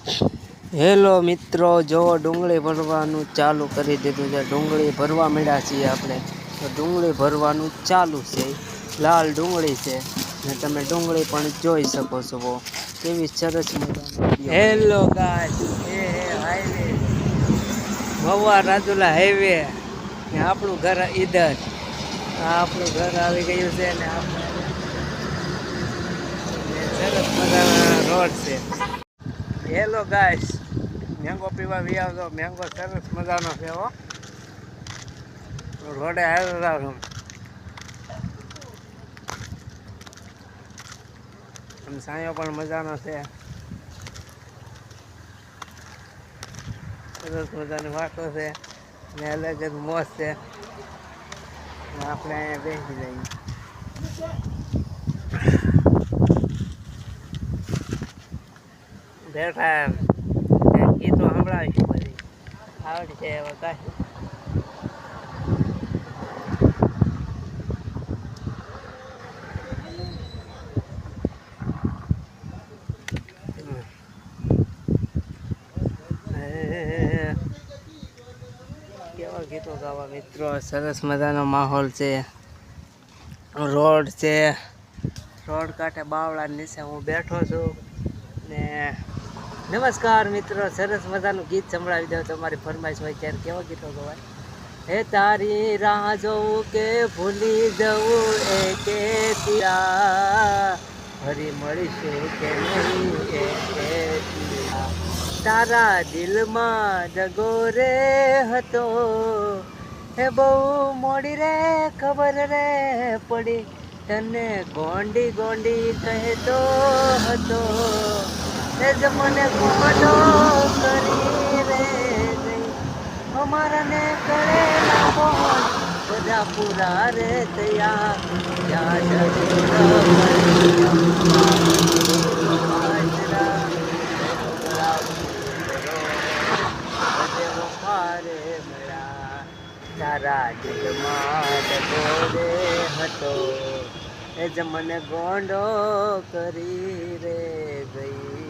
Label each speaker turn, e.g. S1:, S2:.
S1: Hello મિત્રો, જો ડુંગળી ભરવાનું ચાલુ કરી દીધું છે. ડુંગળી ભરવા માંડ્યા છીએ આપણે. તો ડુંગળી ભરવાનું ચાલુ છે. લાલ ડુંગળી છે ને તમે ડુંગળી પણ જોઈ શકો છો. કેવી સરસ મજાની. હેલો ગાઈસ, એ હાઈવે મહુવા રાજુલા હાઈવે ને આપણું ઘર ઈધર. આપણું ઘર આવી ગયું છે ને આપણે સરસ મજાના રોડ છે. હેલો ગાઈસ, મેંગો પીવા વી આવજો. મેંગો સરસ મજાનો છે હો. રોડે આવ્યો છું અને સાયો પણ મજાનો છે. સરસ મજાની વાતો છે ને અલગ જ મોજ છે. આપણે અહીંયા બેસી જઈએ બેઠા ગીતો સંભળાવીશું. બધી આવડશે હવે કાંઈ. કેવા ગીતો ગાવા મિત્રો. સરસ મજાનો માહોલ છે. રોડ છે. રોડ કાંઠે બાવળા નીચે હું બેઠો છું ને નમસ્કાર મિત્રો. સરસ મજાનું ગીત સંભળાવી દો. તમારી ફરમાઈશ હોય ત્યારે કેવા ગીતો ગવાય. હે તારી રાહ જોઉં કે ભૂલી જવું એ કે ફરી મળીશું કે નહીં એ તારા દિલમાં દગો રે હતો. હે બહુ મોડી રે ખબર રે પડી. તને ગોંડી ગોંડી કહેતો હતો. એ જ મને ગોંડો કરી રે ગઈ. અમારા ને કરેલા બોલ બધા પૂરા રે તૈયા. તારા દિલમાં દગો રે હતો. એ જ મને ગોંડો કરી રે ગઈ.